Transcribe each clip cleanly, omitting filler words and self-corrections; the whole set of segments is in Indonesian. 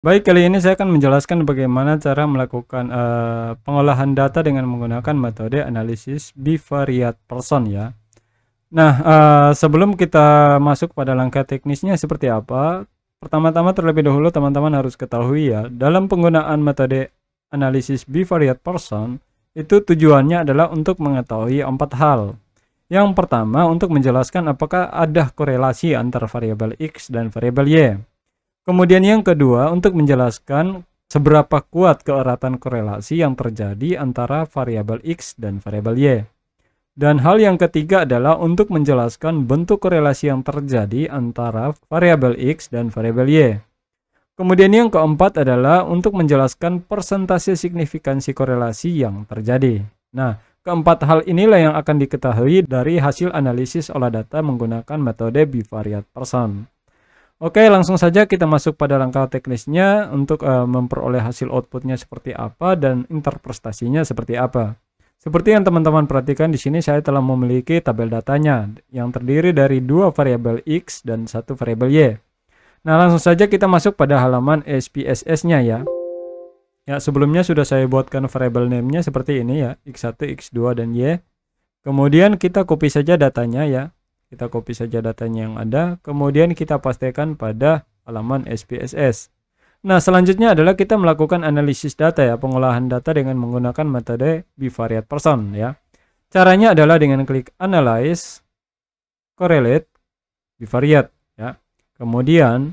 Baik, kali ini saya akan menjelaskan bagaimana cara melakukan pengolahan data dengan menggunakan metode analisis bivariate person ya. Nah, sebelum kita masuk pada langkah teknisnya seperti apa, pertama-tama terlebih dahulu teman-teman harus ketahui ya, dalam penggunaan metode analisis bivariate person, itu tujuannya adalah untuk mengetahui 4 hal. Yang pertama, untuk menjelaskan apakah ada korelasi antara variabel X dan variabel Y. Kemudian yang kedua, untuk menjelaskan seberapa kuat keeratan korelasi yang terjadi antara variabel X dan variabel Y. Dan hal yang ketiga adalah untuk menjelaskan bentuk korelasi yang terjadi antara variabel X dan variabel Y. Kemudian yang keempat adalah untuk menjelaskan persentase signifikansi korelasi yang terjadi. Nah, keempat hal inilah yang akan diketahui dari hasil analisis olah data menggunakan metode bivariate person. Oke, langsung saja kita masuk pada langkah teknisnya untuk memperoleh hasil outputnya seperti apa dan interpretasinya seperti apa. Seperti yang teman-teman perhatikan di sini, saya telah memiliki tabel datanya yang terdiri dari 2 variabel X dan 1 variabel Y. Nah, langsung saja kita masuk pada halaman SPSS-nya ya. Ya, sebelumnya sudah saya buatkan variabel name-nya seperti ini ya, X1, X2, dan Y. Kemudian kita copy saja datanya ya. Kita copy saja datanya yang ada, kemudian kita pastikan pada halaman SPSS. Nah, selanjutnya adalah kita melakukan analisis data ya, pengolahan data dengan menggunakan metode bivariate person ya. Caranya adalah dengan klik analyze, correlate, bivariate ya. Kemudian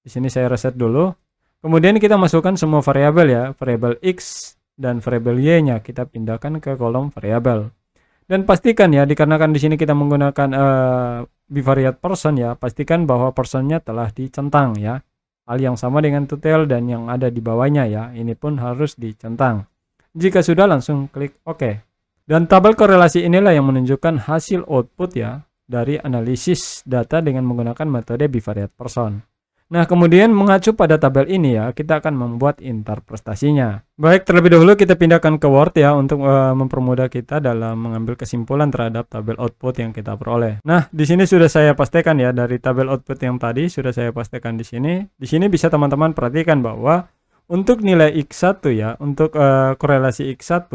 di sini saya reset dulu. Kemudian kita masukkan semua variabel ya, variabel X dan variabel Y-nya kita pindahkan ke kolom variabel. Dan pastikan ya, dikarenakan di sini kita menggunakan bivariate person ya, pastikan bahwa personnya telah dicentang ya. Hal yang sama dengan tutel dan yang ada di bawahnya ya, ini pun harus dicentang. Jika sudah, langsung klik OK. Dan tabel korelasi inilah yang menunjukkan hasil output ya, dari analisis data dengan menggunakan metode bivariate person. Nah, kemudian mengacu pada tabel ini ya, kita akan membuat interpretasinya. Baik, terlebih dahulu kita pindahkan ke Word ya, untuk mempermudah kita dalam mengambil kesimpulan terhadap tabel output yang kita peroleh. Nah, di sini sudah saya pastikan ya, dari tabel output yang tadi sudah saya pastikan di sini. Di sini bisa teman-teman perhatikan bahwa untuk nilai X1 ya, untuk korelasi X1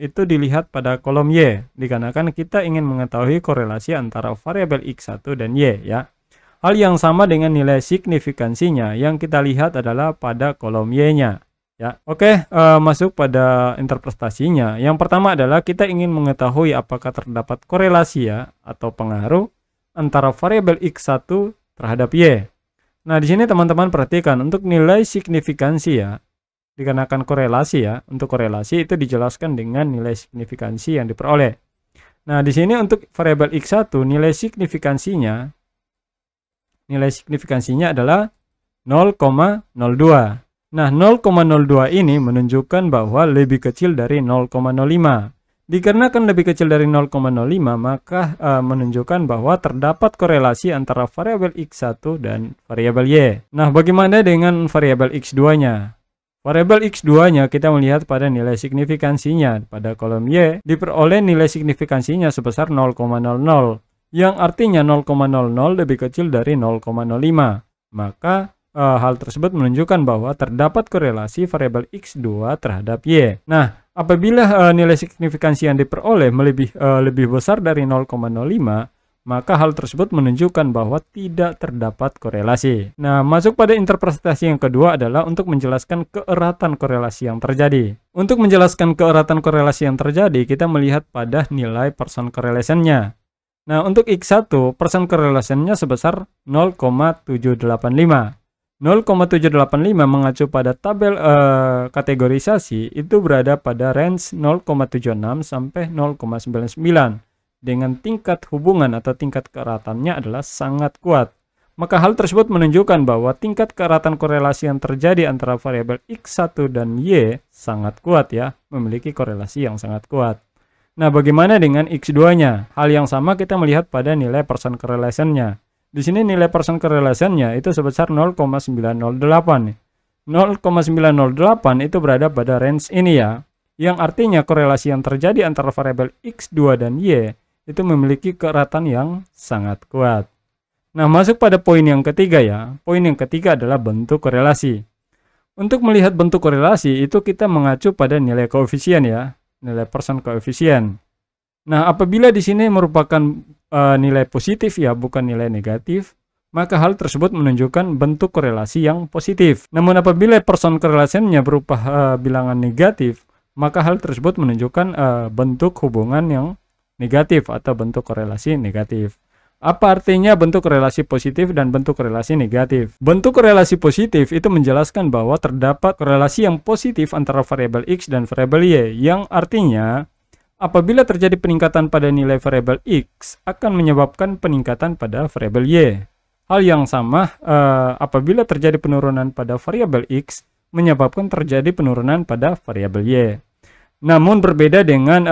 itu dilihat pada kolom Y, dikarenakan kita ingin mengetahui korelasi antara variabel X1 dan Y ya. Hal yang sama dengan nilai signifikansinya yang kita lihat adalah pada kolom Y-nya. Ya, oke, masuk pada interpretasinya. Yang pertama adalah kita ingin mengetahui apakah terdapat korelasi ya atau pengaruh antara variabel X1 terhadap Y. Nah, di sini teman-teman perhatikan untuk nilai signifikansi ya, dikarenakan korelasi ya, untuk korelasi itu dijelaskan dengan nilai signifikansi yang diperoleh. Nah, di sini untuk variabel X1 nilai signifikansinya adalah 0,02. Nah, 0,02 ini menunjukkan bahwa lebih kecil dari 0,05. Dikarenakan lebih kecil dari 0,05, maka menunjukkan bahwa terdapat korelasi antara variabel X1 dan variabel Y. Nah, bagaimana dengan variabel X2-nya? Variabel X2-nya kita melihat pada nilai signifikansinya. Pada kolom Y diperoleh nilai signifikansinya sebesar 0,00. Yang artinya 0,00 lebih kecil dari 0,05. Maka hal tersebut menunjukkan bahwa terdapat korelasi variabel X2 terhadap Y. Nah, apabila nilai signifikansi yang diperoleh lebih besar dari 0,05, maka hal tersebut menunjukkan bahwa tidak terdapat korelasi. Nah, masuk pada interpretasi yang kedua adalah untuk menjelaskan keeratan korelasi yang terjadi. Untuk menjelaskan keeratan korelasi yang terjadi, kita melihat pada nilai person correlation-nya. Nah, untuk X1, person correlation-nya sebesar 0,785. 0,785 mengacu pada tabel kategorisasi itu berada pada range 0,76 sampai 0,99 dengan tingkat hubungan atau tingkat keeratannya adalah sangat kuat. Maka hal tersebut menunjukkan bahwa tingkat keeratan korelasi yang terjadi antara variabel X1 dan Y sangat kuat ya, memiliki korelasi yang sangat kuat. Nah, bagaimana dengan X2-nya? Hal yang sama kita melihat pada nilai person correlation-nya. Di sini nilai person correlation-nya itu sebesar 0,908. 0,908 itu berada pada range ini ya, yang artinya korelasi yang terjadi antara variabel X2 dan Y itu memiliki keeratan yang sangat kuat. Nah, masuk pada poin yang ketiga ya. Poin yang ketiga adalah bentuk korelasi. Untuk melihat bentuk korelasi itu kita mengacu pada nilai koefisien ya, nilai persen koefisien. Nah, apabila di sini merupakan nilai positif ya, bukan nilai negatif, maka hal tersebut menunjukkan bentuk korelasi yang positif. Namun apabila person korelasinya berupa bilangan negatif, maka hal tersebut menunjukkan bentuk hubungan yang negatif atau bentuk korelasi negatif. Apa artinya bentuk korelasi positif dan bentuk korelasi negatif? Bentuk korelasi positif itu menjelaskan bahwa terdapat korelasi yang positif antara variabel X dan variabel Y, yang artinya apabila terjadi peningkatan pada nilai variabel X akan menyebabkan peningkatan pada variabel Y. Hal yang sama apabila terjadi penurunan pada variabel X menyebabkan terjadi penurunan pada variabel Y. Namun berbeda dengan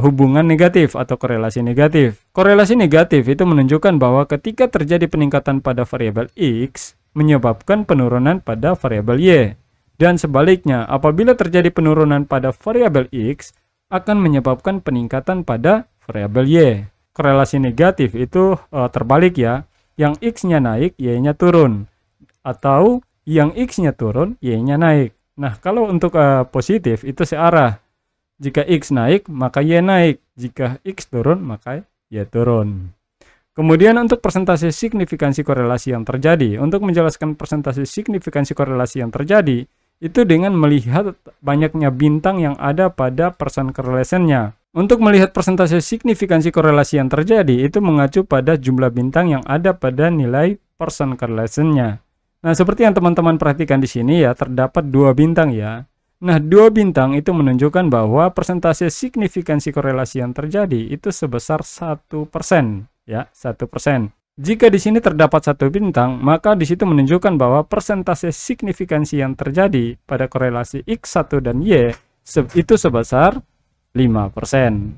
hubungan negatif atau korelasi negatif. Korelasi negatif itu menunjukkan bahwa ketika terjadi peningkatan pada variabel X menyebabkan penurunan pada variabel Y. Dan sebaliknya, apabila terjadi penurunan pada variabel X akan menyebabkan peningkatan pada variabel Y. Korelasi negatif itu terbalik ya. Yang X-nya naik, Y-nya turun. Atau yang X-nya turun, Y-nya naik. Nah, kalau untuk positif itu searah. Jika X naik, maka Y naik. Jika X turun, maka Y turun. Kemudian untuk persentase signifikansi korelasi yang terjadi. Untuk menjelaskan persentase signifikansi korelasi yang terjadi, itu dengan melihat banyaknya bintang yang ada pada person correlation-nya. Untuk melihat persentase signifikansi korelasi yang terjadi, itu mengacu pada jumlah bintang yang ada pada nilai person correlation-nya. Nah, seperti yang teman-teman perhatikan di sini ya, terdapat 2 bintang ya. Nah, 2 bintang itu menunjukkan bahwa persentase signifikansi korelasi yang terjadi itu sebesar 1%, ya, 1%. Jika di sini terdapat 1 bintang, maka di situ menunjukkan bahwa persentase signifikansi yang terjadi pada korelasi X1 dan Y itu sebesar 5%.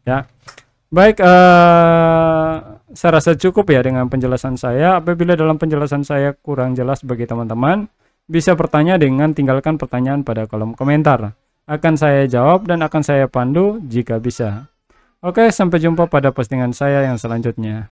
Ya. Baik, saya rasa cukup ya dengan penjelasan saya. Apabila dalam penjelasan saya kurang jelas bagi teman-teman, bisa bertanya dengan tinggalkan pertanyaan pada kolom komentar. Akan saya jawab dan akan saya pandu jika bisa. Oke, sampai jumpa pada postingan saya yang selanjutnya.